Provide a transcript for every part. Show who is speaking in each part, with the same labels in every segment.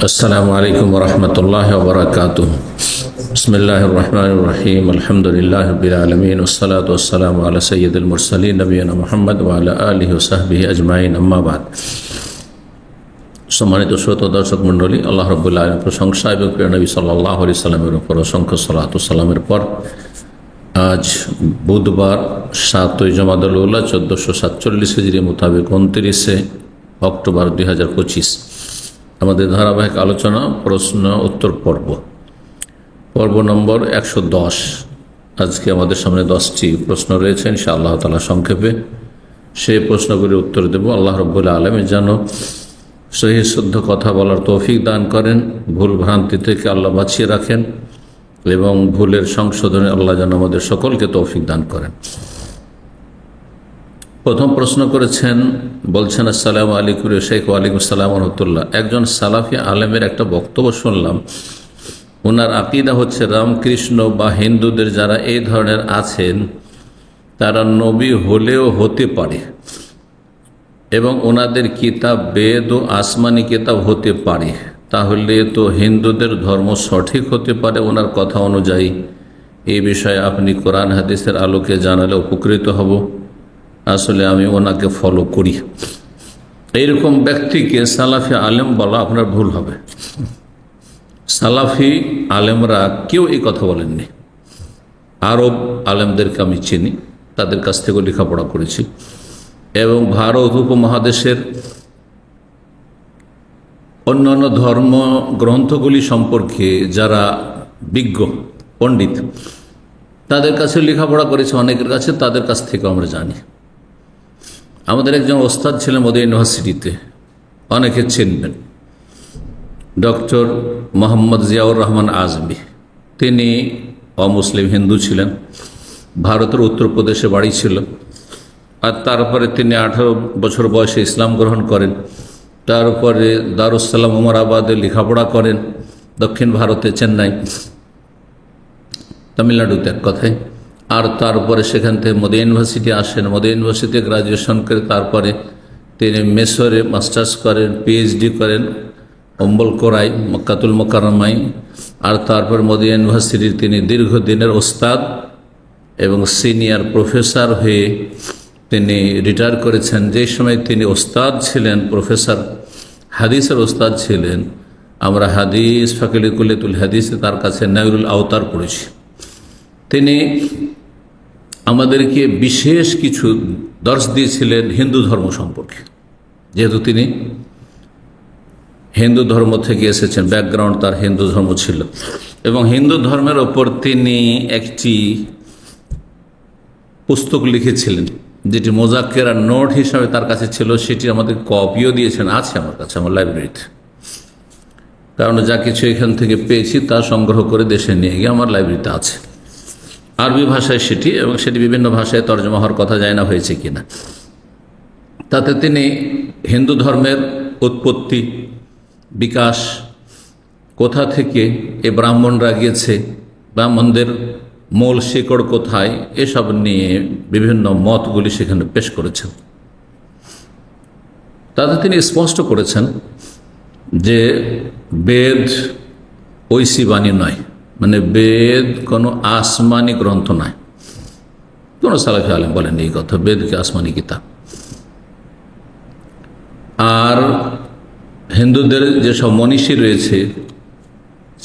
Speaker 1: अस्सलामु अलैकुम वरहमतुल्लाहि वबरकातुहू। बिस्मिल्लाहिर रहमानिर रहीम। अल्हम्दुलिल्लाहि रब्बिल आलमीन वस्सलातु वस्सलामु अला सय्यिदिल मुरसलीन नबियिना मुहम्मद व अला आलिहि व साहबिहि अजमाइन, अम्मा बाद। সম্মানিত শ্রোতা দর্শক মণ্ডলী, আল্লাহ রাব্বুল আলামিনের প্রশংসা এবং প্রিয় নবী সাল্লাল্লাহু আলাইহি সাল্লামের উপর অসংখ্য সালাত ও সালামের পর আজ বুধবার 7 জমাদুল উলা 1447 হিজরি মোতাবেক 29 অক্টোবর 2025 আমাদের ধারাবাহিক আলোচনা প্রশ্ন উত্তর পর্ব নম্বর 110। আজকে আমাদের সামনে 10টি প্রশ্ন রয়েছে, ইনশাআল্লাহ তাআলা সংক্ষেপে সেই প্রশ্নগুলির উত্তর দেব। আল্লাহ রাব্বুল আলামিন যেন সহি শুদ্ধ কথা বলার তৌফিক দান করেন, ভুল ভ্রান্তি থেকে আল্লাহ বাঁচিয়ে রাখেন এবং ভুলের সংশোধনে আল্লাহ যেন আমাদের সকলকে তৌফিক দান করেন। প্রথম প্রশ্ন করেছেন, বলছেন আসসালামু আলাইকুম শেখ। ওয়ালাইকুম আসসালাম ওয়া রাহমাতুল্লাহ। একজন সালাফি আলেমের একটা বক্তব্য শুনলাম, ওনার আকীদা হচ্ছে রামকৃষ্ণ বা হিন্দুদের যারা এই ধরনের আছেন তারা নবী হলেও হতে পারে এবং ওনাদের কিতাব বেদ ও আসমানি কিতাব হতে পারে, তাহলে তো হিন্দুদের ধর্ম সঠিক হতে পারে ওনার কথা অনুযায়ী। এই বিষয়ে আপনি কোরআন হাদিসের আলোকে জানালে উপকৃত হব। আসলে আমি ওনাকে ফলো করি। এইরকম ব্যক্তিকে সালাফি আলেম বলা আপনার ভুল হবে। সালাফি আলেমরা কেউ এই কথা বলেননি। আরব আলেমদেরকে আমি চিনি, তাদের কাছ থেকে লেখাপড়া করেছি এবং ভারত উপমহাদেশের অন্যান্য ধর্ম গ্রন্থগুলি সম্পর্কে যারা বিজ্ঞ পণ্ডিত তাদের কাছে লেখাপড়া করেছে অনেকের কাছে, তাদের কাছ থেকে আমরা জানি। আমাদের একজন ওস্তাদ ছিলেন মদিনা ইউনিভার্সিটিতে, অনেকে চিনবেন, ডক্টর মোহাম্মদ জিয়াউর রহমান আজমি। তিনি অমুসলিম হিন্দু ছিলেন, ভারতের উত্তরপ্রদেশে বাড়ি ছিল, আর তারপরে তিনি 18 বছর বয়সে ইসলাম গ্রহণ করেন। তারপরে দারুসালাম উমরাবাদে লেখাপড়া করেন, দক্ষিণ ভারতে চেন্নাই, তামিলনাড়ুতে এক কথায়। আর তারপরে সেখান থেকে মদিনা ইউনিভার্সিটি আসেন, মদিনা ইউনিভার্সিটিতে গ্রাজুয়েশন করে তারপরে তিনি মেসরে মাস্টার্স করেন, পিএইচডি করেন অম্বল কোরাই মক্কাতুল মোকাররমায়। আর তারপর মদিনা ইউনিভার্সিটির তিনি দীর্ঘদিনের ওস্তাদ এবং সিনিয়র প্রফেসর হয়ে তিনি রিটায়ার করেছেন। যে সময় তিনি ওস্তাদ ছিলেন, প্রফেসর হাদিসের ওস্তাদ ছিলেন, আমরা হাদিস ফাকিলে কুল্লিয়াতুল হাদিসে তার কাছে নায়রুল আওতার পড়েছি। তিনি আমাদেরকে বিশেষ কিছু দর্শ দিয়েছিলেন হিন্দু ধর্ম সম্পর্কে, যেহেতু তিনি হিন্দু ধর্ম থেকে এসেছেন, ব্যাকগ্রাউন্ড তার হিন্দু ধর্ম ছিল এবং হিন্দু ধর্মের ওপর তিনি একটি পুস্তক লিখেছিলেন যেটি মোজাক্কেরা নোট হিসাবে তার কাছে ছিল। সেটি আমাদের কপিও দিয়েছেন, আছে আমার কাছে, আমার লাইব্রেরিতে। কারণ যা কিছু এখান থেকে পেয়েছি তা সংগ্রহ করে দেশে নিয়ে গিয়ে আমার লাইব্রেরিতে আছে, আরবি ভাষায় সেটি, এবং সেটি বিভিন্ন ভাষায় তর্জমা হওয়ার কথা যায় না হয়েছে কিনা। তাতে তিনি হিন্দু ধর্মের উৎপত্তি, বিকাশ, কোথা থেকে এ ব্রাহ্মণরা গিয়েছে, ব্রাহ্মণদের মূল শিকড় কোথায়, এসব নিয়ে বিভিন্ন মতগুলি সেখানে পেশ করেছেন। তাতে তিনি স্পষ্ট করেছেন যে বেদ ঐশী বাণী নয়, মানে বেদ কোনো আসমানি গ্রন্থ নয়। কোন সালাফি আলেম বলেন এই কথা, বেদকে আসমানি কিতাব। আর হিন্দুদের যেসব মনীষী রয়েছে,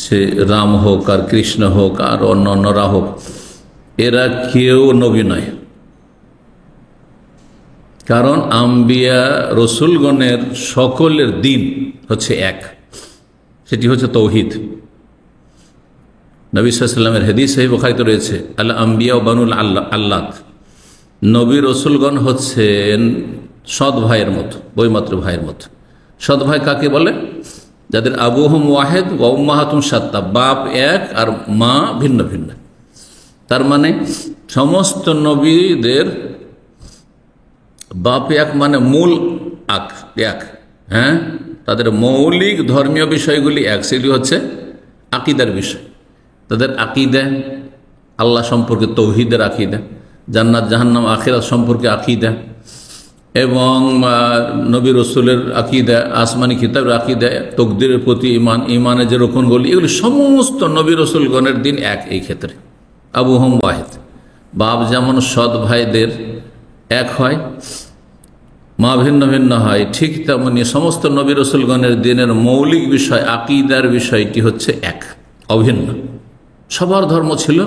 Speaker 1: সে রাম হোক আর কৃষ্ণ হোক আর অন্যান্যরা হোক, এরা কেউ নবী নয়। কারণ আম্বিয়া রসুলগণের সকলের দিন হচ্ছে এক, সেটি হচ্ছে তৌহিদ। নবী সাল্লাল্লাহু আলাইহি ওয়াসাল্লামের হাদিস সহিহ বুখারীতে রয়েছে, আল আম্বিয়া বানুল আল্লাত, নবী রসুলগণ হচ্ছেন সৎ ভাইয়ের মতো, বৈমাত্র ভাইয়ের মতো। সৎ ভাই কাকে বলে? যাদের আবুহুম ওয়াহেদ ওয়া উম্মাহাতুম শাত্তা, বাপ এক আর মা ভিন্ন ভিন্ন। তার মানে সমস্ত নবীদের বাপ এক, মানে মূল এক। হ্যাঁ, তাদের মৌলিক ধর্মীয় বিষয়গুলি এক, সেগুলি হচ্ছে আকিদার বিষয়। তাদের আকিদা আল্লাহ সম্পর্কে তৌহিদের আকিদা, জান্নাত জাহান্নাম আখিরাত সম্পর্কে আকিদা, এবং নবী রসুলের আকীদা, আসমানি কিতাবের আকীদা, তকদিরের প্রতি ঈমান, ঈমানের যে রকমগুলি, এগুলি সমস্ত নবী রসুলগণের দিন এক। এই ক্ষেত্রে আবুহুম ওয়াহিদ, বাপ যেমন সৎ ভাইদের এক হয়, মা ভিন্ন ভিন্ন হয়, ঠিক তেমনি সমস্ত নবী রসুলগণের দিনের মৌলিক বিষয় আকীদার বিষয়টি হচ্ছে এক, অভিন্ন। সবার ধর্ম ছিল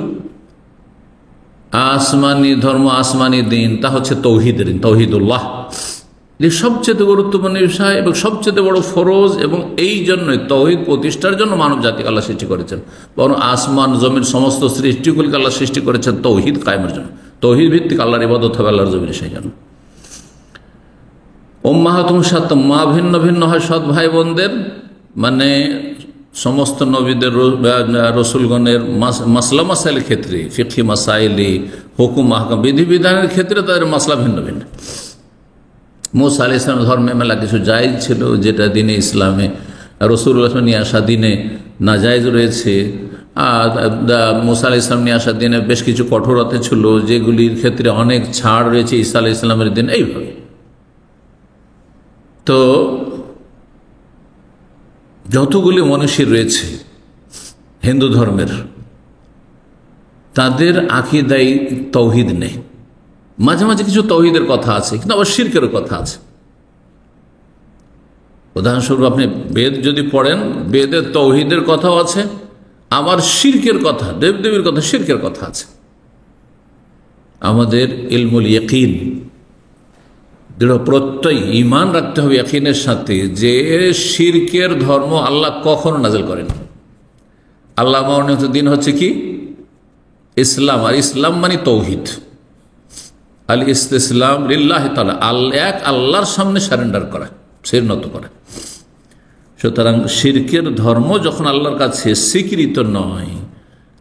Speaker 1: আসমানি ধর্ম, আসমানি দিন, তা হচ্ছে তৌহিদের দিন, তৌহিদুল্লাহ। এটি সবচেয়ে গুরুত্বপূর্ণ বিষয় এবং সবচেয়ে বড় ফরজ, এবং এই জন্যই তৌহিদ প্রতিষ্ঠার জন্য মানব জাতি আল্লাহ সৃষ্টি করেছেন। বরং আসমান জমিন সমস্ত সৃষ্টিগুলিকে আল্লাহ সৃষ্টি করেছেন তৌহিদ কায়েমের জন্য। তৌহিদ ভিত্তিক আল্লাহর ইবাদত হবে আল্লাহর জমিনে, সেই জন্য। উম্মাহাতুহুম শাত্তা, মা ভিন্ন ভিন্ন হয় সৎ ভাই বোনদের, মানে সমস্ত নবীদের রসুলগণের মাসলা মাসাইলের ক্ষেত্রে, ফিকহি মাসাইলি, হুকুম আহকাম, বিধিবিধানের ক্ষেত্রে তাদের মাসলা ভিন্ন ভিন্ন। মুসা আলাইহিস সালামের ধর্মে মেলা কিছু জায়েজ ছিল, যেটা দিনে ইসলামে রাসূলুল্লাহ নিয়ে আসা দিনে নাজায়েজ রয়েছে। আর মুসা আলাইহিস সালাম নিয়ে আসা দিনে বেশ কিছু কঠোরতা ছিল, যেগুলির ক্ষেত্রে অনেক ছাড় রয়েছে ঈসা আলাইহিস সালামের দিন। এইভাবে তো যতগুলি মনীষী রয়েছে হিন্দু ধর্মের, তাদের আকীদায় তৌহিদ নেই। মাঝে মাঝে কিছু তৌহিদের কথা আছে, কিন্তু আবার শিরকের কথা আছে। উদাহরণস্বরূপ আপনি বেদ যদি পড়েন, বেদের তৌহিদের কথাও আছে, আবার শিরকের কথা, দেবদেবীর কথা, শিরকের কথা আছে। আমাদের ইলমুল ইয়াকিন, দৃঢ় প্রত্যয়, ঈমান রাখতে হবে ইয়াকিনের সাথে, যে শিরকের ধর্ম আল্লাহ কখনো নাযিল করেন। আল্লাহ মনোনীত দিন হচ্ছে কি? ইসলাম। আর ইসলাম মানে তৌহিদ, আল ইসতিসলাম লিল্লাহি তাআলা, এক আল্লাহর সামনে সারেন্ডার করা, শিরনত করা। সুতরাং শিরকের ধর্ম যখন আল্লাহর কাছে স্বীকৃত নয়,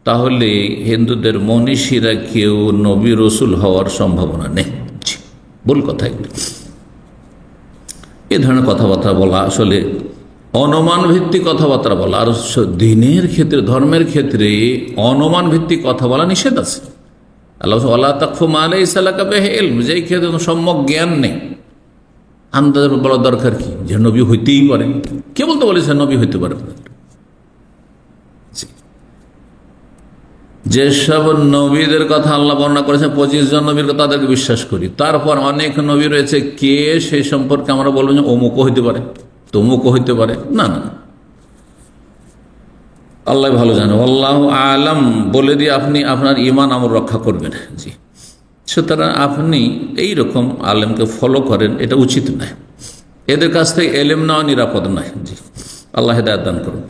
Speaker 1: তাহলে হিন্দুদের মনীষীরা কেউ নবী রসুল হওয়ার সম্ভাবনা নেই। ভুল কথা এগুলো। এ ধরনের কথাবার্তা বলা আসলে অনুমান ভিত্তিক কথাবার্তা বলা। আর দিনের ক্ষেত্রে, ধর্মের ক্ষেত্রে অনুমান ভিত্তিক কথা বলা নিষেধ আছে। আল্লাহ ওয়ালা তাকফু মা লাইসা লাকা বিহি ইলম, যেই ক্ষেত্রে সম্যক জ্ঞান নেই, আন্দাজ বলা দরকার কি যে নবী হইতেই পারে। কে বলতে বলেছে নবী হইতে পারে? যেসব নবীদের কথা আল্লাহ বর্ণনা করেছে, 25 জন নবীর কথা, তাদেরকে বিশ্বাস করি। তারপর অনেক নবী রয়েছে, কে সেই সম্পর্কে আমরা বলবো যে অমুকও হইতে পারে, তমুকও হইতে পারে? না না, আল্লাহ ভালো জানে। আল্লাহ আলাম বলে দিয়ে আপনি আপনার ঈমান আমল রক্ষা করবেন। জি, সুতরাং আপনি এইরকম আলেমকে ফলো করেন, এটা উচিত নয়। এদের কাছ থেকে এলেম নেওয়া নিরাপদ নয়। জি, আল্লাহ হেদায়েত দান করুন।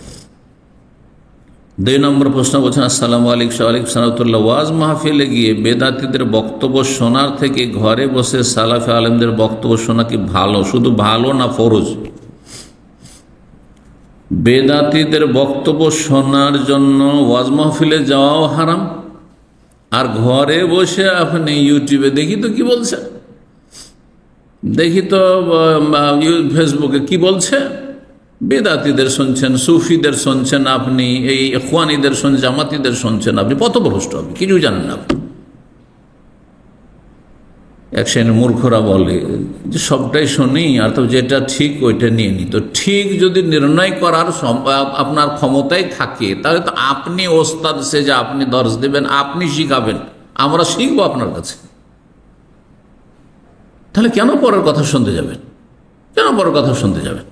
Speaker 1: 2 নম্বর প্রশ্ন বলছেন, আসসালামু আলাইকুম। ওয়ালাইকুম সালাম। ওয়াজ মাহফিলে গিয়ে বেদাতীদের বক্তব্য শোনার থেকে ঘরে বসে সালাফে আলেমদের বক্তব্য শোনা কি ভালো? শুধু ভালো না ফরজ? বেদাতীদের বক্তব্য শোনার জন্য ওয়াজ মাহফিলে যাওয়াও হারাম, আর ঘরে বসে আপনি ইউটিউবে দেখি তো কি বলছে, দেখি তো ফেসবুকে কি বলছে, বেদাতীদের শুনছেন, সুফিদের শুনছেন, আপনি এই ইখওয়ানীদের শুনছেন, জামাতিদের শুনছেন, আপনি পথভ্রষ্ট, আপনি কিছু জানেন না। এক শ্রেণীর মূর্খরা বলে যে সবটাই শুনি, আর তো যেটা ঠিক ওইটা নিয়ে নি। তো ঠিক যদি নির্ণয় করার আপনার ক্ষমতায় থাকে, তাহলে তো আপনি ওস্তাদ সেজে আপনি দর্শ দেবেন, আপনি শিখাবেন, আমরা শিখবো আপনার কাছে। তাহলে কেন পরের কথা শুনতে যাবেন? কেন পরের কথা শুনতে যাবেন?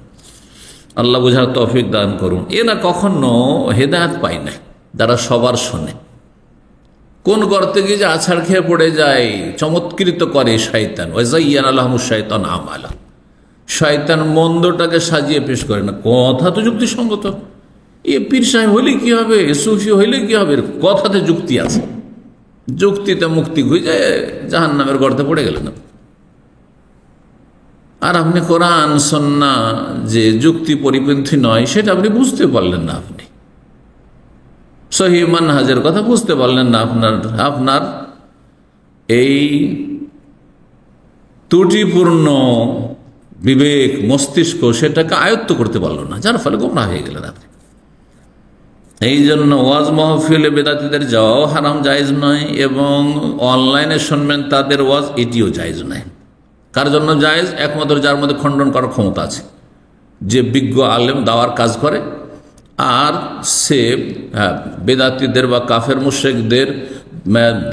Speaker 1: আল্লাহ বুঝার তৌফিক দান করুন। এরা কখনো হেদায়েত পায় না যারা সবার শোনে। কোন গর্তে গিয়ে যে আছাড় খেয়ে পড়ে যায়, চমৎকৃত করে শয়তান। ওয়াজাইয়ানা লাহুমুশ শাইতানু আমালা, শয়তান মন্দটাকে সাজিয়ে পেশ করে না। কথা তো যুক্তিসঙ্গত। এ পীর সাহেব হইলে কি হবে, সুফি হইলে কি হবে, কথাতে যুক্তি আছে। যুক্তিতে মুক্তি খুঁজে জাহান্নামের গর্তে পড়ে গেলেন। আর আপনি কোরআন সুন্নাহ যে যুক্তি পরিপন্থী নয়, সেটা আপনি বুঝতে পারলেন না। আপনি সহিহ মানহাজের কথা বুঝতে পারলেন না। আপনার এই ত্রুটিপূর্ণ বিবেক, মস্তিষ্ক সেটাকে আয়ত্ত করতে পারলো না, যার ফলে গোমরাহ হয়ে গেলেন আপনি। এই জন্য ওয়াজ মাহফিলে বেদাতীদের যাওয়াও হারাম, জায়েজ নয়, এবং অনলাইনে শুনবেন তাদের ওয়াজ, এটিও জায়েজ নয়। কার জন্য জায়েজ? একমাত্র যার মধ্যে খণ্ডন করার ক্ষমতা আছে, যে বিজ্ঞ আলেম দাওয়ার কাজ করে, আর সে বেদাতীদের বা কাফের মুশরিকদের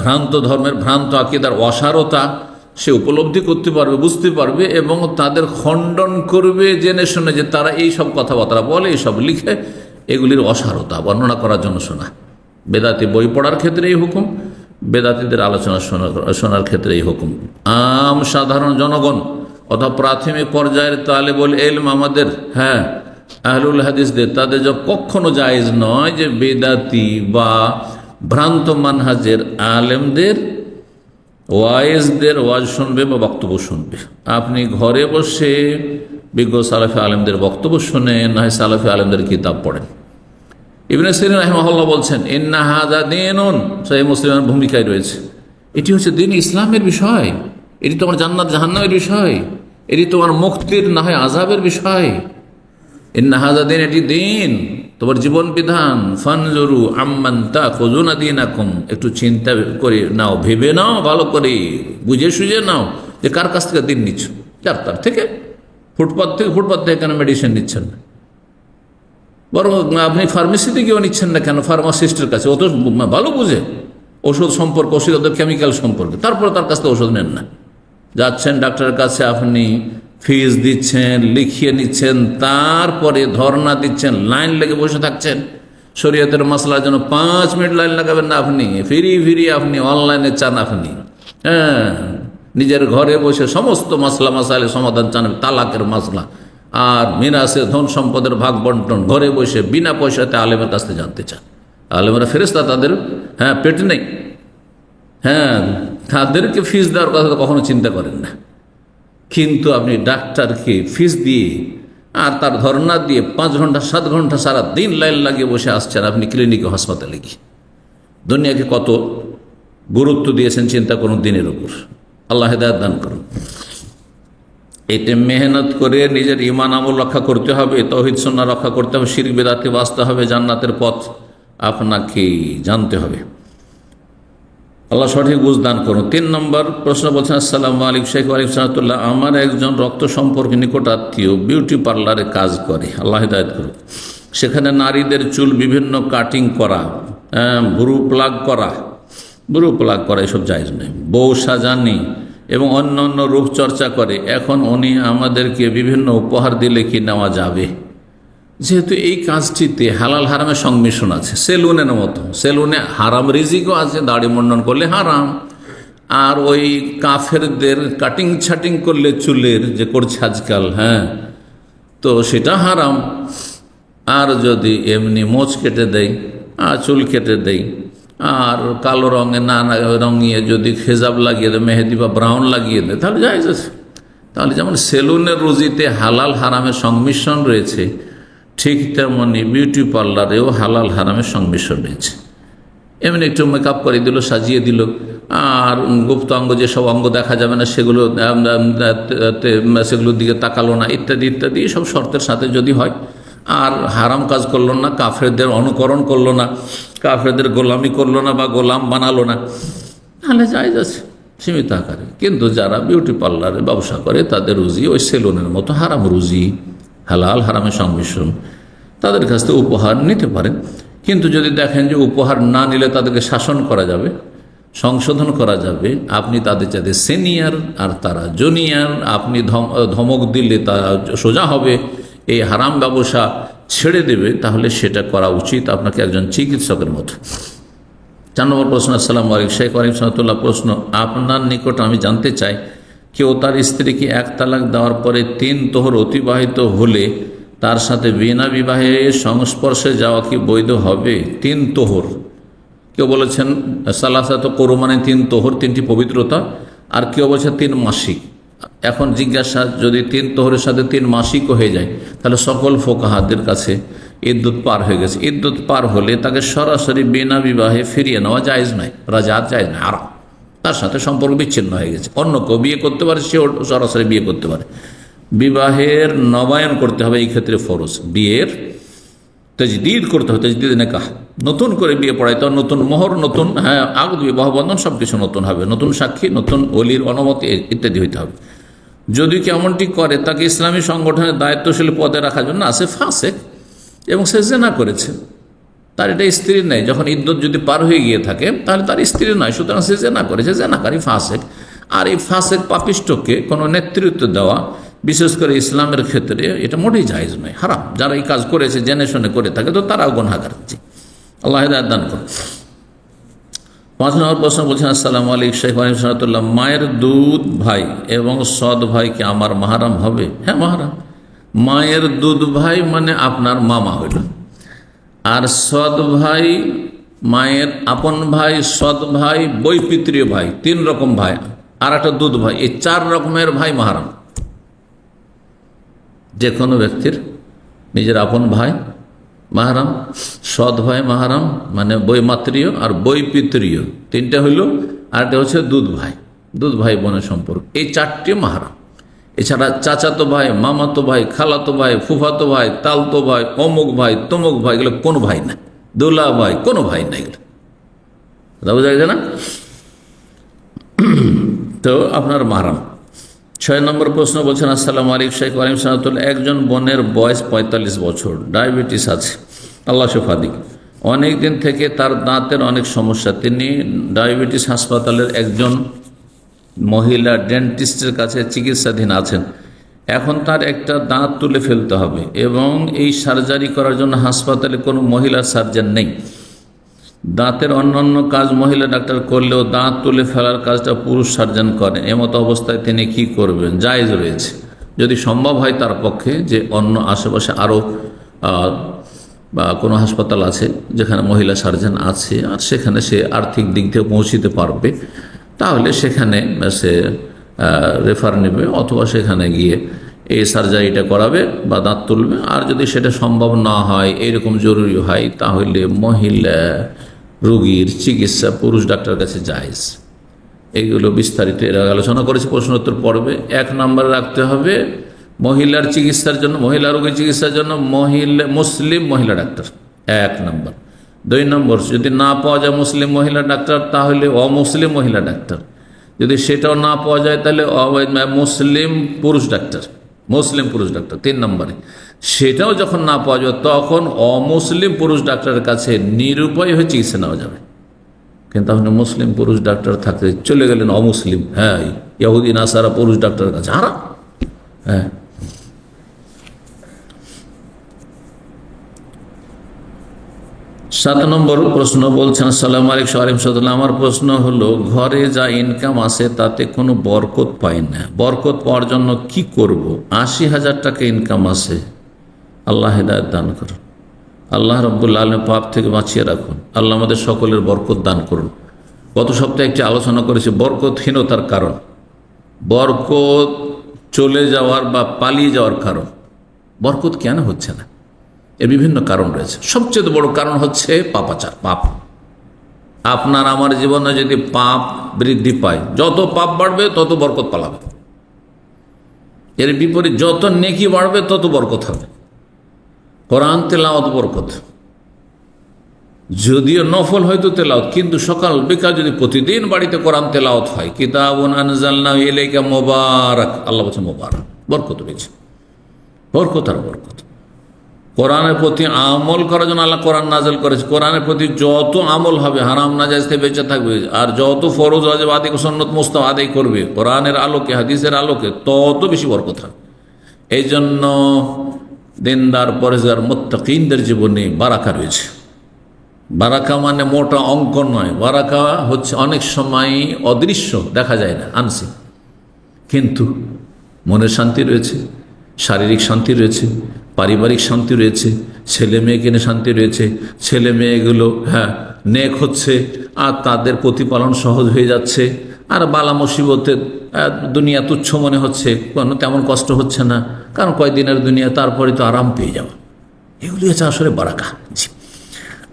Speaker 1: ভ্রান্ত ধর্মের ভ্রান্ত আকীদার অসারতা সে উপলব্ধি করতে পারবে, বুঝতে পারবে এবং তাদের খণ্ডন করবে জেনে শুনে, যে তারা এই সব কথাবার্তা বলে, এইসব লিখে, এগুলির অসারতা বর্ণনা করার জন্য শোনা। বেদাতি বই পড়ার ক্ষেত্রে এই হুকুম, বেদাতিদের আলোচনা শোনার ক্ষেত্রে এই হুকুম। আম সাধারণ জনগণ অথবা প্রাথমিক পর্যায়ের তালেবুল ইলম আমাদের আহলুল হাদিসদের, তাদের কখনো জায়েজ নয় যে বেদাতি বা ভ্রান্ত মানহাজের আলেমদের ওয়াইজদের ওয়াজ শুনবে বা বক্তব্য শুনবে। আপনি ঘরে বসে বিজ্ঞ সালাফি আলেমদের বক্তব্য শুনেন, না হয় সালাফি আলেমদের কিতাব পড়েন। ইবনে সিরিন রাহিমাহুল্লাহ বলছেন, ইন্না হাযা দীনুন, সহিহ মুসলিমের ভূমিকায় রয়েছে, এটি হচ্ছে দিন, ইসলামের বিষয়, এটি তোমার জান্নাত জাহান্নামের বিষয়, এটি তোমার মুক্তির না হয় আযাবের বিষয়। ইন্না হাযা দীন, এটি দিন, তোমার জীবন বিধান। ফানজুরু আম্মান তাখুযুনা দীনাকুম, একটু চিন্তা করে নাও, ভেবে নাও, ভালো করে বুঝে সুঝে নাও যে কার কাছ থেকে দিন নিচ্ছ। ডাক্তার থেকে, ফুটপাথ থেকে কেন মেডিসিন নিচ্ছেন না? বরং আপনি ফার্মেসিতে গিয়েও নিচ্ছেন না কেন? ফার্মাসিস্টের কাছে, ও তো ভালো বুঝে ওষুধ সম্পর্কে, ওষুধের কেমিক্যাল সম্পর্কে, তারপরে তার কাছ থেকে ওষুধ নেন না। যাচ্ছেন ডাক্তারের কাছে, আপনি ফিস দিচ্ছেন, লিখিয়ে নিচ্ছেন, তারপরে ধর্ণা দিচ্ছেন, লাইন লেগে বসে থাকছেন। শরীয়তের মাসলার জন্য 5 মিনিট লাইন লাগাবেন না আপনি, ফিরি আপনি অনলাইনে চান, আপনি নিজের ঘরে বসে সমস্ত মাসলা মাসাইলের সমাধান চান, তালাকের মাসলা আর মিরাসের ধন সম্পদের ভাগ বন্টন ঘরে বসে বিনা পয়সাতে আলেমের কাছ থেকে জানতে চান। আলেমেরা ফেরেশতা, তাদের পেট নেই, তাদেরকে ফিস দেওয়ার কথা তো কখনো চিন্তা করেন না। কিন্তু আপনি ডাক্তারকে ফিস দিয়ে আর তার ধর্ণা দিয়ে 5 ঘন্টা 7 ঘন্টা সারা দিন লাইন লাগিয়ে বসে আসছেন আপনি ক্লিনিকে, হাসপাতালে গিয়ে। দুনিয়াকে কত গুরুত্ব দিয়েছেন চিন্তা করুন দিনের উপর। আল্লাহ হেদায়েত দান করুন। এতে মেহনত করে নিজের ঈমান আমল রক্ষা করতে হবে, তাওহীদ সুন্নাহ রক্ষা করতে হবে, শিরক বিদআতে বাঁচতে হবে, জান্নাতের পথ আপনাকে জানতে হবে। আল্লাহ সঠিক বুঝ দান করুন। 3 নম্বর প্রশ্ন বলছেন, আসসালামু আলাইকুম শেখ ওয়ালাইকুম সালাতুল্লাহ, আমার একজন রক্ত সম্পর্কে নিকট আত্মীয় বিউটি পার্লারে কাজ করে, আল্লাহ হিদায়াত করুন। সেখানে নারীদের চুল বিভিন্ন কাটিং করা, ভ্রু প্লাগ করা এসব জায়েজ নয়। বউ সাজানি এবং অন্য অন্য রূপচর্চা করে। এখন উনি আমাদেরকে বিভিন্ন উপহার দিলে কি নেওয়া যাবে? যেহেতু এই কাজটিতে হালাল হারামের সংমিশ্রণ আছে, সেলুনের মতো, সেলুনে হারাম রিজিকও আছে, দাড়ি মুন্ডন করলে হারাম, আর ওই কাফেরদের কাটিং ছাটিং করলে চুলের যে করছে আজকাল, তো সেটা হারাম। আর যদি এমনি মোচ কেটে দেয় আর চুল কেটে দেয় আর কালো রঙে না রঙিয়ে যদি খেজাব লাগিয়ে দেয়, মেহেদি বা ব্রাউন লাগিয়ে দেয়, তাহলে জায়েজ আছে। তাহলে যেমন সেলুনের রুজিতে হালাল হারামের সংমিশ্রণ রয়েছে, ঠিক তেমনি বিউটি পার্লারেও হালাল হারামের সংমিশ্রণ রয়েছে। এমনি একটু মেকআপ করে দিল, সাজিয়ে দিল, আর গুপ্ত অঙ্গ যেসব অঙ্গ দেখা যাবে না সেগুলোর দিকে তাকালো না, ইত্যাদি ইত্যাদি, সব শর্তের সাথে যদি হয়, আর হারাম কাজ করলো না, কাফেরদের অনুকরণ করলো না, কাফেরদের গোলামি করলো না বা গোলাম বানালো না, তাহলে জায়েজ আছে সীমিত আকারে। কিন্তু যারা বিউটি পার্লারে ব্যবসা করে তাদের রুজি ওই সেলুনের মতো হারাম রুজি, হালাল হারামের সংমিশ্রণ, তাদের কাছ থেকে উপহার নিতে পারেন। কিন্তু যদি দেখেন যে উপহার না নিলে তাদেরকে শাসন করা যাবে, সংশোধন করা যাবে, আপনি তাদের চাইতে সিনিয়র আর তারা জুনিয়র, আপনি ধমক দিলে তারা সোজা হবে, এই হারাম ব্যবসা ছেড়ে দেবে, তাহলে সেটা করা উচিত আপনাকে একজন চিকিৎসকের মতো। 4 নম্বর প্রশ্ন, আসসালামু আলাইকুম শেখ ওয়ালাইকুম সালাতুল্লাহ, প্রশ্ন আপনার নিকট আমি জানতে চাই, কেউ তার স্ত্রীকে 1 তালাক দেওয়ার পরে 3 তোহর অতিবাহিত হলে তার সাথে বিনা বিবাহে সংস্পর্শে যাওয়া কি বৈধ হবে? 3 তোহর, কেউ বলেছেন সালাসাত করু মানে 3 তোহর, 3টি পবিত্রতা, আর কেউ বলছে 3 মাসিক। এখন জিজ্ঞাসা, যদি 3 তোহরের সাথে 3 মাসিকও হয়ে যায়, তাহলে সকল ফোকাহাদের কাছে ইদ্যুৎ পার হয়ে গেছে। ইদ্যুৎ পার হলে তাকে সরাসরি বিনা বিবাহে ফিরিয়ে নেওয়া জায়েজ নয়, রাজাত জায়েজ নয়, আরাম, তার সাথে সম্পর্ক বিচ্ছিন্ন হয়ে গেছে। অন্য কেউ বিয়ে করতে পারে, সেও সরাসরি বিয়ে করতে পারে। বিবাহের নবায়ন করতে হবে, এই ক্ষেত্রে ফরজ। বিয়ের তাজদীদ করতে হবে, তাজদীদ নিকাহ, নতুন করে বিয়ে পড়াইতে হবে, নতুন মোহর, নতুন আগদ বিবাহ বন্ধন, সবকিছু নতুন হবে, নতুন সাক্ষী, নতুন ওলির অনুমতি ইত্যাদি হইতে হবে। যদি কেমনটি করে তাকে ইসলামী সংগঠনের দায়িত্বশীল পদে রাখার জন্য আছে ফাসেক এবং সে জেনা করেছে, তার এটা স্ত্রী নেই। যখন ইদ্যত যদি পার হয়ে গিয়ে থাকে তাহলে তার স্ত্রী নয়, সুতরাং সে জেনা করেছে, জেনাকারী ফাসেক। আর এই ফাসেক পাপিষ্টকে কোনো নেতৃত্ব দেওয়া, বিশেষ করে ইসলামের ক্ষেত্রে, এটা মোটেই জায়েজ নয়, হারাম। যারা এই কাজ করেছে জেনে শুনে করে থাকে তো তারাও গুনাহগার। আল্লাহ হিদায়াত দান করুন। 5 নম্বর প্রশ্ন বলছেন, আসসালামু আলাইকুম শেখ ওয়ালাইকুম, মায়ের দুধ ভাই এবং সৎ ভাই কি আমার মাহারাম হবে? হ্যাঁ, মাহারাম। মায়ের দুধ ভাই মানে আপনার মামা হইল, আর সৎ ভাই মায়ের আপন ভাই, সৎ ভাই, বৈপিত্রীয় ভাই, 3 রকম ভাই, আর একটা দুধ ভাই, এই 4 রকমের ভাই মাহারাম। যে কোনো ব্যক্তির নিজের আপন ভাই মাহারাম, সৎ ভাই মাহারাম মানে বৈমাত্রীয়, আর বৈপিত্রীয় 3টা হইল, আর একটা হচ্ছে দুধ ভাই, দুধ ভাই বোনের সম্পর্ক, এই 4টি মাহারাম। এছাড়া চাচাতো ভাই, মামাতো ভাই, খালাতো ভাই, ফুফাতো ভাই, তালতো ভাই, অমুক ভাই, তমুক ভাই, এগুলো কোনো ভাই না, দোলা ভাই, কোনো ভাই না, এগুলো বোঝা গেছে না? তো আপনার মাহারাম। 6 নম্বর প্রশ্ন বলছেন, আসসালামু আলাইকুম শেখ ওয়ালাইকুম, একজন বোনের বয়স 45 বছর, ডায়াবেটিস আছে, আল্লাহ শিফা দিক। অনেক দিন থেকে তার দাঁতের অনেক সমস্যা। তিনি ডায়াবেটিস হাসপাতালের একজন মহিলা ডেন্টিস্টের কাছে চিকিৎসাধীন আছেন। এখন তার একটা দাঁত তুলে ফেলতে হবে এবং এই সার্জারি করার জন্য হাসপাতালে কোনো মহিলা সার্জন নেই। দাঁতের অন্যান্য কাজ মহিলা ডাক্তার করলেও দাঁত তুলে ফেলার কাজটা পুরুষ সার্জন করেন। এমতো অবস্থায় তিনি কি করবেন? জায়েজ রয়েছে, যদি সম্ভব হয় তার পক্ষে, যে অন্য আশেপাশে আরও বা কোনো হাসপাতাল আছে যেখানে মহিলা সার্জন আছে আর সেখানে সে আর্থিক দিক থেকে পৌঁছিতে পারবে, তাহলে সেখানে সে রেফার নেবে অথবা সেখানে গিয়ে এই সার্জারিটা করাবে বা দাঁত তুলবে। আর যদি সেটা সম্ভব না হয়, এরকম জরুরি হয়, তাহলে মহিলা রোগীর চিকিৎসা পুরুষ ডাক্তার কাছে জায়েজ। এইগুলো বিস্তারিত এর আগে আলোচনা করেছি প্রশ্নোত্তর পর্বে। 1 নম্বরে রাখতে হবে মহিলার চিকিৎসার জন্য, মহিলা রোগীর চিকিৎসার জন্য মুসলিম মহিলা ডাক্তার 1 নম্বর। 2 নম্বর, যদি না পাওয়া যায় মুসলিম মহিলা ডাক্তার, তাহলে অমুসলিম মহিলা ডাক্তার। যদি সেটাও না পাওয়া যায় তাহলে মুসলিম পুরুষ ডাক্তার, মুসলিম পুরুষ ডাক্তার 3 নম্বরে। সেটাও যখন না পাওয়া যাবে তখন অমুসলিম পুরুষ ডাক্তারের কাছে নিরুপায় হয়ে চিকিৎসা নেওয়া যাবে। কিন্তু আপনি মুসলিম পুরুষ ডাক্তার থাকতে চলে গেলেন অমুসলিম, হ্যাঁ, ইহুদি নাসারা পুরুষ ডাক্তারের কাছে, হারাম। হ্যাঁ। 7 নম্বর প্রশ্ন বলছেন, আসসালামু আলাইকুম, আমার প্রশ্ন হলো, ঘরে যা ইনকাম আসে তাতে কোনো বরকত পাই না, বরকত পাওয়ার জন্য কি করব? 80,000 টাকা ইনকাম আসে, আল্লাহ হিদায়াত দান করুন, আল্লাহ রাব্বুল আলামিন পাপ থেকে বাঁচিয়ে রাখুন, আল্লাহ আমাদের সকলের বরকত দান করুন। গত সপ্তাহে একটি আলোচনা করেছি বরকতহীনতার কারণ, বরকত চলে যাওয়ার বা পালিয়ে যাওয়ার কারণ। বরকত কেন হচ্ছে না? এর বিভিন্ন কারণ রয়েছে। সবচেয়ে বড় কারণ হচ্ছে পাপাচার, পাপ। আপনার আমার জীবনে যদি পাপ বৃদ্ধি পায়, যত পাপ বাড়বে তত বরকত পালাবে। এর বিপরীত যত নেকি বাড়বে তত বরকত হবে। কোরআন তেলাওয়াত বরকত, যদিও নফল হয়তো তেলাওয়াত, কিন্তু সকাল বিকাল যদি প্রতিদিন বাড়িতে কোরআন তেলাওয়াত হয়, কিতাবুন আনজালনাহু ইলাইকা মুবারাক, আল্লাহ বলছেন মুবারাক, বরকত রয়েছে, বরকত আর বরকত। কোরআনের প্রতি আমল করার জন্য আল্লাহ কোরআন নাযিল করেছে। কোরআনের প্রতি যত আমল হবে, হারাম নাজায়েজ থেকে বেঁচে থাকবে, আর যত ফরজ ওয়াজিব আদায়, সুন্নাত মুস্তাহাব আদায় করবে কোরআনের আলোকে, হাদিসের আলোকে, তত বেশি বরকত হবে। এই জন্য দিনদার পরেজগার মুত্তাকিনদের জীবনে বারাকা রয়েছে। বারাকা মানে মোটা অঙ্ক নয়, বারাকা হচ্ছে অনেক সময় অদৃশ্য, দেখা যায় না, আনছি, কিন্তু মনের শান্তি রয়েছে, শারীরিক শান্তি রয়েছে, পারিবারিক শান্তি রয়েছে, ছেলে মেয়েকে নিয়ে শান্তি রয়েছে, ছেলে মেয়েগুলো নেক হচ্ছে আর তাদের প্রতিপালন সহজ হয়ে যাচ্ছে, আর বালা মুসিবতে দুনিয়া তুচ্ছ মনে হচ্ছে, কোনো তেমন কষ্ট হচ্ছে না, কারণ কয়েকদিনের দুনিয়া, তারপরে তো আরাম পেয়ে যাওয়া। এগুলি হচ্ছে আসলে বারাকা।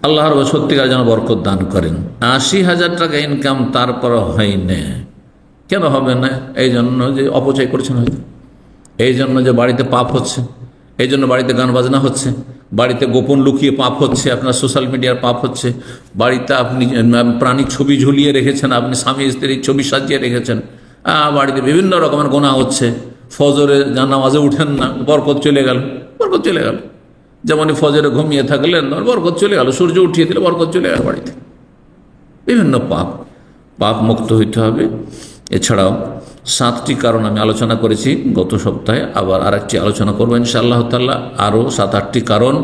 Speaker 1: আল্লাহর সত্যিকার যেন বরকত দান করেন। 80,000 টাকা ইনকাম তারপর হয় না, কেন হবে না? এই জন্য যে অপচয় করছেন হয়তো, এই জন্য যে বাড়িতে পাপ হচ্ছে, এই জন্য বাড়িতে গান বাজনা হচ্ছে, বাড়িতে গোপন লুকিয়ে পাপ হচ্ছে, আপনার সোশ্যাল মিডিয়ার পাপ হচ্ছে, বাড়িতে আপনি প্রাণীর ছবি ঝুলিয়ে রেখেছেন, আপনি স্বামী স্ত্রীর ছবি সাজিয়ে রেখেছেন, বাড়িতে বিভিন্ন রকমের গোনা হচ্ছে, ফজরে নামাজে উঠেন না, বরকত চলে গেল, বরকত চলে গেল। যেমনই ফজরে ঘুমিয়ে থাকলেন, বরকত চলে গেল, সূর্য উঠিয়ে দিলে বরকত চলে গেল বাড়িতে। বিভিন্ন পাপ মুক্ত হইতে হবে। এছাড়াও 7টি কারণ আমি আলোচনা করেছি গত সপ্তাহে, আবার আরেকটি আলোচনা করবো ইনশাআল্লাহ তাআলা। আরও 7-8টি কারণ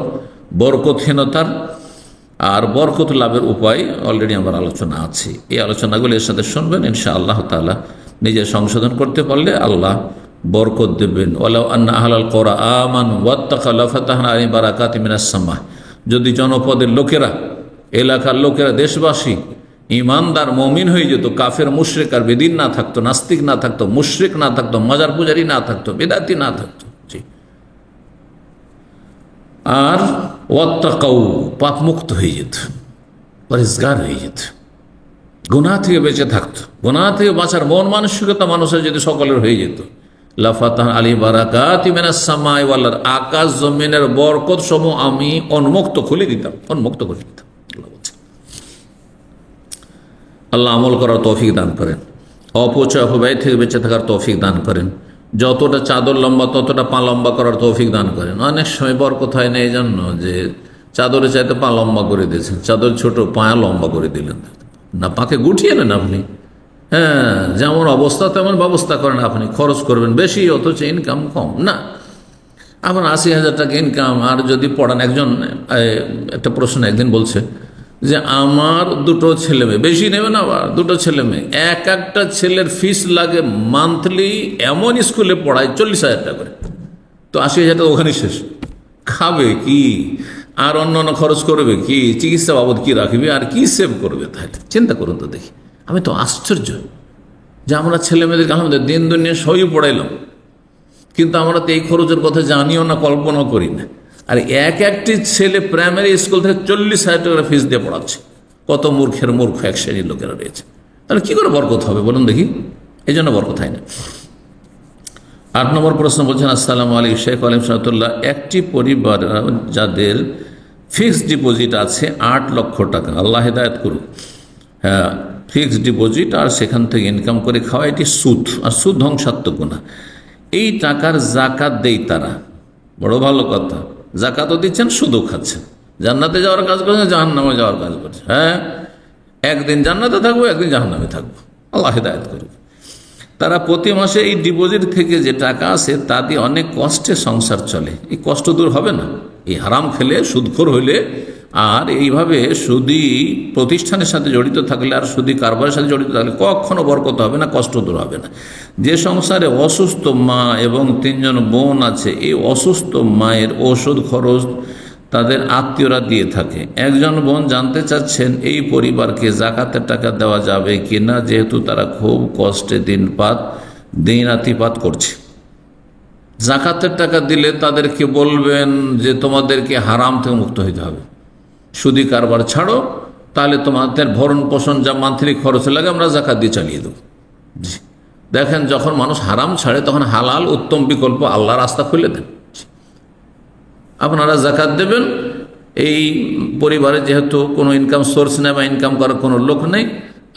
Speaker 1: বরকতহীনতার, আর বরকত লাভের উপায় অলরেডি আমার আলোচনা আছে। এই আলোচনাগুলো এর সাথে শুনবেন ইনশাআল্লাহ তাআলা। নিজে সংশোধন করতে পারলে আল্লাহ বরকত দেবেন। ওয়ালাউ আন্না আহলাল কুরআ আমানু ওয়াত্তাকাউ লাফাতাহনা আলাইহিম বারাকাতিম মিনাস সামা। যদি জনপদের লোকেরা, এলাকার লোকেরা, দেশবাসী ইমানদার মুমিন হয়ে যেত, কাফের মুশরিক আর বেদিন না থাকতো, নাস্তিক না থাকতো, মুশরিক না থাকতো, মাজার পূজারী না থাকতো, বেদাতি না থাকতো, আর ওয়াত্তাকাউ পাপ মুক্ত হয়ে যেত, পরিষ্কার হয়ে যেত, গুনাহ থেকে বেঁচে থাকতো। গুনাহ থেকে বাঁচার মন মানসিকতা মানুষের যদি সকলের হয়ে যেত, লাফাতাহনা আলাইহিম বারাকাতিম মিনাস সামাই ওয়াল আরদ, আকাশ জমিনের বরকত সমূহ আমি উন্মুক্ত খুলে দিতাম, উন্মুক্ত করে দিতাম। আল্লাহ আমল করার তৌফিক দান করেন, অপচয় অপব্যয় থেকে বেঁচে থাকার তৌফিক দান করেন, যতটা চাদর লম্বা ততটা পা লম্বা করার তৌফিক দান করেন। অনেক সময় বরকত হয় না এই জন্য যে চাদরে চাইতে পা লম্বা করে দিয়েছেন, চাদর ছোট, পায়া লম্বা করে দিলেন না, পাকে গুটিয়ে নেন আপনি। হ্যাঁ, যেমন অবস্থা তেমন ব্যবস্থা করেন আপনি, খরচ করবেন বেশি অথচ ইনকাম কম না। আপনার 80,000 টাকা ইনকাম, আর যদি পড়ান, একজন একটা প্রশ্ন একদিন বলছে যে আমার 2টো ছেলে মেয়ে, বেশি নেবেন আবার 2টো ছেলে মেয়ে, একটা ছেলের ফিস লাগে মান্থলি, এমন স্কুলে পড়ায় 40,000 টাকা করে, তো 80,000 টাকা ওখানে শেষ। খাবে কি আর অন্য খরচ করবে কি, চিকিৎসা বাবদ কি রাখবে আর কি সেভ করবে? তাহলে চিন্তা করুন তো দেখি। আমি তো আশ্চর্য যে আমরা ছেলে মেয়েদেরকে আমাদের দিন দুনিয়া সবই পড়াইলাম, কিন্তু আমরা তো এই খরচের কথা জানিও না, কল্পনা করি না। আর একটি ছেলে প্রাইমারি স্কুল থেকে 40,000 টাকা ফিস দিয়ে পড়াচ্ছে। কত মূর্খের মূর্খ এক শ্রেণীর লোকেরা রয়েছে। তাহলে কি করে বরকত হবে বলুন দেখি? এই জন্য বরকত হয় না। 8 নম্বর প্রশ্ন বলছেন, আসসালামু আলাইকুম শেখ আলিম সাহেবুল্লাহ, একটি পরিবার যাদের ফিক্সড ডিপোজিট আছে 8 লক্ষ টাকা, আল্লাহ হেদায়েত করুক। হ্যাঁ, ফিক্সড ডিপোজিট আর সেখান থেকে ইনকাম করে খাওয়া, এটি সুদ, আর সুদ ধ্বংসাত্মক গুনাহ। এই টাকার জাকাত দেই তারা, বড় ভালো কথা। জাকাতও দিচ্ছেন, সুদও খাচ্ছেন, জান্নাতে যাওয়ার কাজ করছেন, জাহান্নামে যাওয়ার কাজ করছে। হ্যাঁ, একদিন জান্নাতে থাকবো, একদিন জাহান্নামে থাকবো, আল্লাহ হিদায়াত করুক। তারা প্রতি মাসে এই ডিপোজিট থেকে যে টাকা আসে তা দিয়ে অনেক কষ্টে সংসার চলে। এই কষ্ট দূর হবে না এই হারাম খেলে, সুদখোর হইলে, আর এইভাবে সুদী প্রতিষ্ঠানের সাথে জড়িত থাকলে, আর সুদী কারবারের সাথে জড়িত থাকলে কখনো বরকত হবে না, কষ্ট দূর হবে না। যে সংসারে অসুস্থ মা এবং 3 জন বোন আছে, এই অসুস্থ মায়ের ওষুধ খরচ তাদের আত্মীয়রা দিয়ে থাকে। একজন বোন জানতে চাচ্ছেন এই পরিবারকে জাকাতের টাকা দেওয়া যাবে কিনা, যেহেতু তারা খুব কষ্টে দিনাতিপাত করছে। জাকাতের টাকা দিলে তাদেরকে বলবেন যে তোমাদেরকে হারাম থেকে মুক্ত হইতে হবে, সুদী কারবার ছাড়ো, তাহলে তোমাদের ভরণ পোষণ যা মান্থলি খরচ লাগে আমরা জাকাত দিয়ে চালিয়ে দেবো। দেখেন, যখন মানুষ হারাম ছাড়ে তখন হালাল উত্তম বিকল্প আল্লাহ রাস্তা খুলে দেন। আপনারা জাকাত দেবেন। এই পরিবারে যেহেতু কোনো ইনকাম সোর্স নেই বা ইনকাম করার কোনো লোক নেই,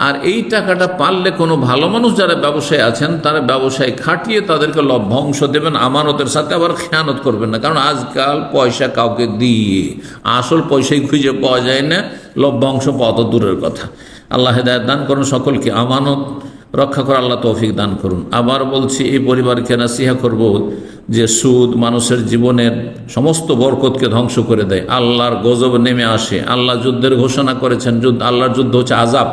Speaker 1: আর এই টাকাটা পারলে কোনো ভালো মানুষ যারা ব্যবসায় আছেন তারা ব্যবসায় খাটিয়ে তাদেরকে লভ্যাংশ দেবেন আমানতের সাথে, আবার খেয়ানত করবেন না। কারণ আজকাল পয়সা কাউকে দিয়ে আসল পয়সাই খুঁজে পাওয়া যায় না, লভ্যাংশ পাওয়া তো দূরের কথা। আল্লাহ হেদায়েত দান করুন সকলকে, আমানত রক্ষা করে আল্লাহ তৌফিক দান করুন। আবার বলছি, এই পরিবারকে নাসিহা করব যে সুদ মানুষের জীবনের সমস্ত বরকতকে ধ্বংস করে দেয়, আল্লাহর গজব নেমে আসে। আল্লাহ যুদ্ধের ঘোষণা করেছেন, আল্লাহর যুদ্ধ হচ্ছে আযাব।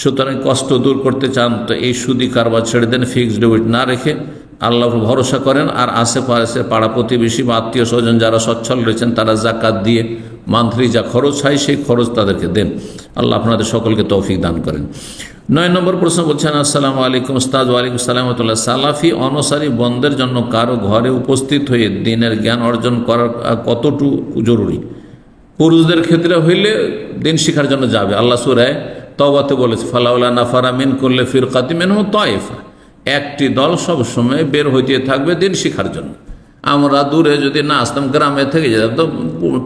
Speaker 1: সুতরাং কষ্ট দূর করতে চান তো এই সুদী কারবার ছেড়ে দেন, ফিক্সড ডিপোজিট না রেখে আল্লাহর ভরসা করেন। আর আশেপাশে পাড়া প্রতিবেশী বা আত্মীয় স্বজন যারা সচ্ছল রয়েছেন তারা জাকাত দিয়ে মান্থলি যা খরচ হয় সেই খরচ তাদেরকে দেন। আল্লাহ আপনাদের সকলকে তৌফিক দান করেন। 9 নম্বর প্রশ্ন বলছেন, আসসালামু আলাইকুম উস্তাদ। ওয়ালাইকুম আসসালাম। সালাফি অনুসারী বন্ধের জন্য কারো ঘরে উপস্থিত হয়ে দিনের জ্ঞান অর্জন করার কতটুকু জরুরি? পুরুষদের ক্ষেত্রে হইলে দিন শিখার জন্য যাবে। আল্লাহ সূরা তওবাতে বলেছে, ফালাউলা নাফারা মিন কুল্লি ফিরকাতিন মিনহুম তায়েফা, একটি দল সব সময় বের হইতে থাকবে দিন শিখার জন্য। আমরা দূরে যদি না আসতাম, গ্রামে থেকে যেতাম, তো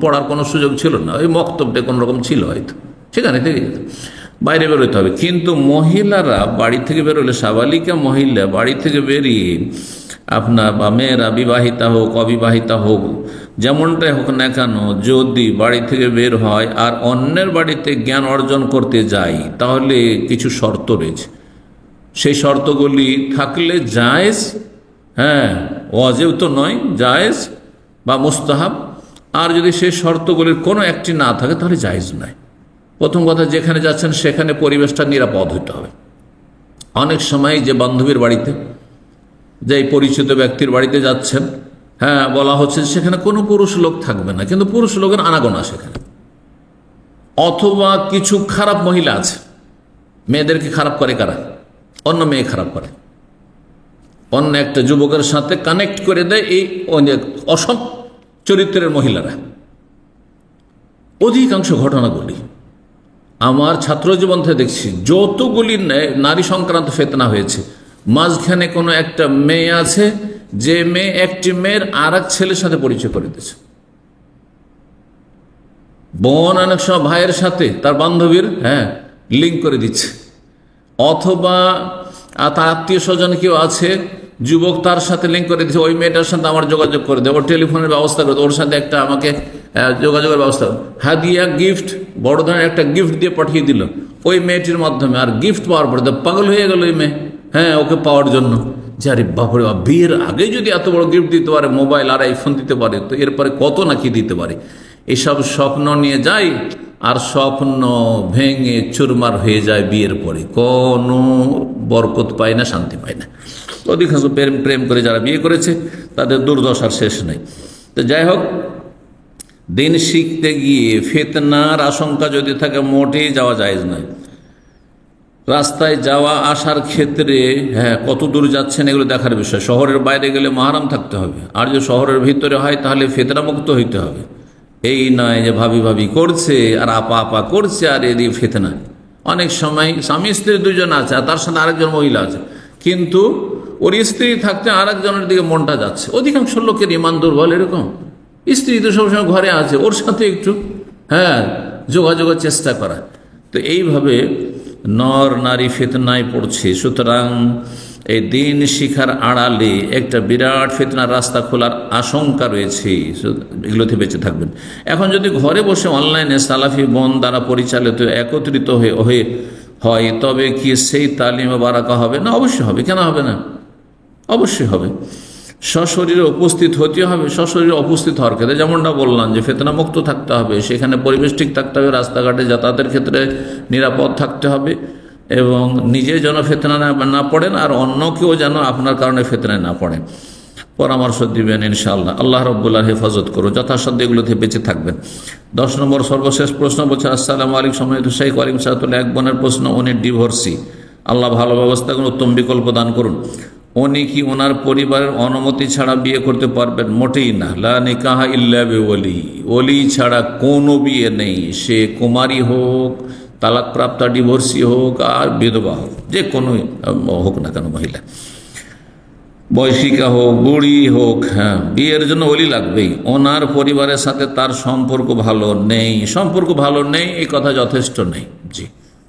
Speaker 1: পড়ার কোনো সুযোগ ছিল না, ওই মক্তবটা কোনো রকম ছিল হয়তো, সেখানে থেকে যেতাম। বাইরে বেরোতে হবে। কিন্তু মহিলারা বাড়ি থেকে বেরোলে, সাবালিকা মহিলা বাড়ি থেকে বেরিয়ে আপনার বা মেয়েরা বিবাহিতা হোক অবিবাহিতা হোক যেমনটাই হোক না কেন, যদি বাড়ি থেকে বের হয় আর অন্যের বাড়িতে জ্ঞান অর্জন করতে যায় তাহলে কিছু শর্ত রয়েছে। সেই শর্তগুলি থাকলে জায়েজ, হ্যাঁ ওয়াজিব তো নয়, জায়েজ বা মুস্তাহাব। আর যদি সেই শর্তগুলির কোনো একটি না থাকে তাহলে জায়েজ নয়। প্রথম কথা, যেখানে যাচ্ছেন সেখানে পরিবেশটা নিরাপদ হতে হবে। অনেক সময় যে বান্ধবীর বাড়িতে, যে পরিচিত ব্যক্তির বাড়িতে যাচ্ছেন, হ্যাঁ বলা হচ্ছে সেখানে কোনো পুরুষ লোক থাকবে না, কিন্তু পুরুষ লোকের আনাগোনা সেখানে। অথবা কিছু খারাপ মহিলা আছে, মেয়েদেরকে খারাপ করে কারা? অন্য মেয়ে খারাপ করে, অন্য একটা যুবকের সাথে কানেক্ট করে দেয় এই অসৎ চরিত্রের মহিলারা। অধিকাংশ ঘটনাগুলি আমার ছাত্র জীবন থেকে দেখছি, যতগুলি নারী সংক্রান্ত ফিতনা হয়েছে, মাঝখানে কোনো একটা মেয়ে আছে যে মেয়ে একটি মেয়ের আর এক ছেলের সাথে পরিচয় করে দিয়েছে। বোন অনেক সময় ভাইয়ের সাথে তার বান্ধবীর লিঙ্ক করে দিচ্ছে। অথবা তার আত্মীয় স্বজন কেউ আছে, যুবক তার সাথে লিঙ্ক করে দিচ্ছে, ওই মেয়েটার সাথে আমার যোগাযোগ করে দেয়, ওর টেলিফোনের ব্যবস্থা করে, ওর সাথে একটা আমাকে যোগাযোগের ব্যবস্থা, হাদিয়া গিফট, বড় ধরনের একটা গিফট দিয়ে পাঠিয়ে দিল ওই মেয়েটির মাধ্যমে। আর গিফট পাওয়ার পরে তো পাগল হয়ে গেল ওই মেয়ে, ওকে পাওয়ার জন্য। যে আরে বাপরে বাপ, বিয়ের আগে যদি এত বড় গিফট দিতে পারে, মোবাইল আর আইফোন দিতে পারে, তো এরপরে কত নাকি দিতে পারে। এসব স্বপ্ন নিয়ে যায় আর স্বপ্ন ভেঙে চুরমার হয়ে যায় বিয়ের পরে, কোনো বরকত পায় না, শান্তি পায় না। অধিকাংশ প্রেম করে যারা বিয়ে করেছে তাদের দুর্দশার শেষ নেই। তো যাই হোক, দিন শিখতে গিয়ে ফিতনার আশঙ্কা যদি থাকে মোটেই যাওয়া জায়েজ নয়। রাস্তায় যাওয়া আসার ক্ষেত্রে কত দূর যাচ্ছেন এগুলো দেখার বিষয়। শহরের বাইরে গেলে মাহরাম থাকতে হবে, আর যদি শহরের ভিতরে হয় তাহলে ফিতনা মুক্ত হইতে হবে। এই নয় যে ভাবি ভাবি করছে আর আপা আপা করছে আর এদিকে ফিতনা। অনেক সময় স্বামী স্ত্রী দুজন আছে আর তার সাথে আরেকজন মহিলা আছে, কিন্তু ওর স্ত্রী থাকতে আরেকজনের দিকে মনটা যাচ্ছে। অধিকাংশ লোকের ইমান দুর্বল এরকম, স্ত্রী তো সবসময় ঘরে আছে, ওর সাথে একটু যোগাযোগের চেষ্টা করা। তো এইভাবে নর নারী ফিতনায় পড়ছে। সুতরাং এই দিন শিখার আড়ালে একটা বিরাট ফিতনার রাস্তা খোলার আশঙ্কা রয়েছে, এগুলোতে বেঁচে থাকবেন। এখন যদি ঘরে বসে অনলাইনে সালাফি বোন দ্বারা পরিচালিত একত্রিত হয় তবে কি সেই তালিমে বারাকা হবে না? অবশ্যই হবে, কেন হবে না? অবশ্যই হবে। সশরীরে উপস্থিত হতে হবে। সশরীরে উপস্থিত হওয়ার ক্ষেত্রে যেমনটা বললাম যে ফিতনা মুক্ত থাকতে হবে, সেখানে পরিবেশ ঠিক থাকতে হবে, রাস্তাঘাটে যাতায়াতের ক্ষেত্রে নিরাপদ থাকতে হবে, এবং নিজে যেন ফিতনা না পড়েন আর অন্য কেউ যেন আপনার কারণে ফিতনায় না পড়েন। পরামর্শ দিবেন ইনশাআল্লাহ। আল্লাহ রাব্বুল হেফাজত করুন, যথাসাধ্য এগুলোতে বেঁচে থাকবেন। 10 নম্বর সর্বশেষ প্রশ্ন বলছে, আসসালামু আলাইকুম সম্মানিত শাইখ ওয়ালাইকুম সালাম। এক বোনের প্রশ্ন, উনি ডিভোর্সি, আল্লাহ ভালো ব্যবস্থা করুন, উত্তম বিকল্প দান করুন। উনি কি ওনার পরিবারের অনুমতি ছাড়া বিয়ে করতে পারবেন? মোটেই না। লা নিকাহা ইল্লা বিওয়ালি, ওলি ছাড়া কোনো বিয়ে নেই। সে কুমারী হোক, তালাকপ্রাপ্তা ডিভোর্সি হোক আর বিধবা হোক, যে কোনো হোক না কেন, মহিলা বয়সিকা হোক বুড়ি হোক, বিয়ের জন্য ওলি লাগবেই। ওনার পরিবারের সাথে তার সম্পর্ক ভালো নেই, সম্পর্ক ভালো নেই এই কথা যথেষ্ট নেই। জি,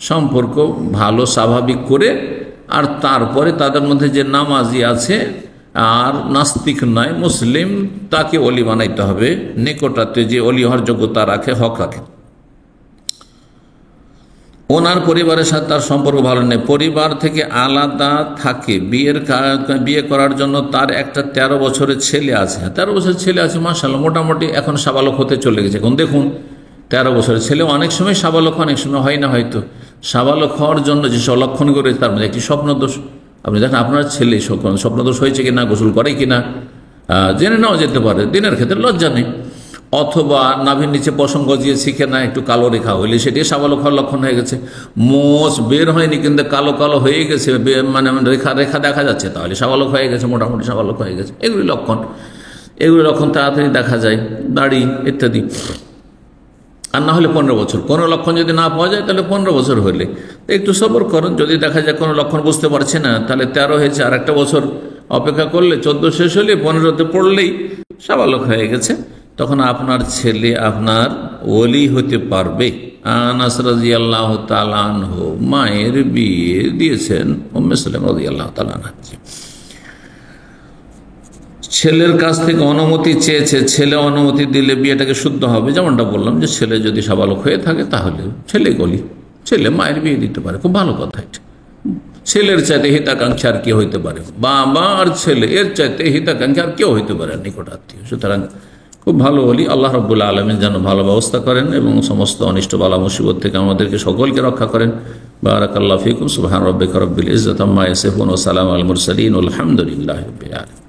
Speaker 1: সম্পর্ক ভালো স্বাভাবিক করে, আর তারপরে তাদের মধ্যে যে নামাজি আছে আর নাস্তিক নয় মুসলিম, তাকে ওলি বানাইতে হবে। নিকটাতে যে ওলি হওয়ার যোগ্যতা রাখে, হক রাখে। ওনার পরিবারের সাথে তার সম্পর্ক ভালো নেই, পরিবার থেকে আলাদা থাকে, বিয়ে করার জন্য তার একটা 13 বছরের ছেলে আছে। 13 বছরের ছেলে আছে, মাশাআল্লাহ, মোটামুটি এখন সাবালক হতে চলে গেছে। এখন দেখুন, 13 বছরের ছেলে অনেক সময় সাবালক, অনেক সময় হয় না। হয়তো সাবালক হওয়ার জন্য যে লক্ষণ করে তার মধ্যে একটি স্বপ্নদোষ। আপনি দেখেন আপনার ছেলে স্বপ্নদোষ হয়েছে কিনা, গোসল করে কিনা, জেনে নেওয়া যেতে পারে, দিনের ক্ষেত্রে লজ্জা নেই। অথবা নাভির নিচে পশম গজিয়ে শিখে না একটু কালো রেখা হইলে সেটি সাবালক হওয়ার লক্ষণ হয়ে গেছে। মোষ বের হয়নি কিন্তু কালো কালো হয়ে গেছে, মানে রেখা রেখা দেখা যাচ্ছে, তাহলে সাবালক হয়ে গেছে, মোটামুটি সাবালক হয়ে গেছে। এগুলি লক্ষণ তাড়াতাড়ি দেখা যায়, দাড়ি ইত্যাদি। আর না হলে 15 বছর, কোনো লক্ষণ যদি না পাওয়া যায় তাহলে 15 বছর হলে একটু সবর করুন। যদি দেখা যায় কোনো লক্ষণ বুঝতে পারছে না, তাহলে 13 হয়েছে, আর একটা বছর অপেক্ষা করলে 14 শেষ হলে 15তে পড়লেই সাবালক হয়ে গেছে, তখন আপনার ছেলে আপনার ওলি হতে পারবে। আনাস রাদিয়াল্লাহু তাআলা আনহু মায়ের বিয়ে দিয়েছেন উম্মে সালামা রাদিয়াল্লাহু তাআলা আনহা। ছেলের কাছ থেকে অনুমতি চেয়েছে, ছেলে অনুমতি দিলে বিয়েটাকে শুদ্ধ হবে। যেমনটা বললাম যে ছেলে যদি সাবালক হয়ে থাকে তাহলে ছেলে মায়ের বিয়ে দিতে পারে, খুব ভালো কথা। এটা ছেলের চাইতে হিতাকাঙ্ক্ষী আর কেউ হইতে পারে, বাবা আর ছেলে এর চাইতে হিতাকাঙ্ক্ষী আর কেউ হইতে পারে নিকট আত্মীয়। সুতরাং খুব ভালো বলি, আল্লাহ রাব্বুল আলামিন যেন ভালো ব্যবস্থা করেন এবং সমস্ত অনিষ্ট বালা মুসিবত থেকে আমাদেরকে সকলকে রক্ষা করেন। বারাকাল্লাহু ফিকুম। সুবহান রাব্বিকা রাব্বিল ইজ্জাতি আম্মা ইয়াসিফুন ওয়া সালামুন আলাল মুরসালিন ওয়া আলহামদুলিল্লাহি রাব্বিল আলামিন।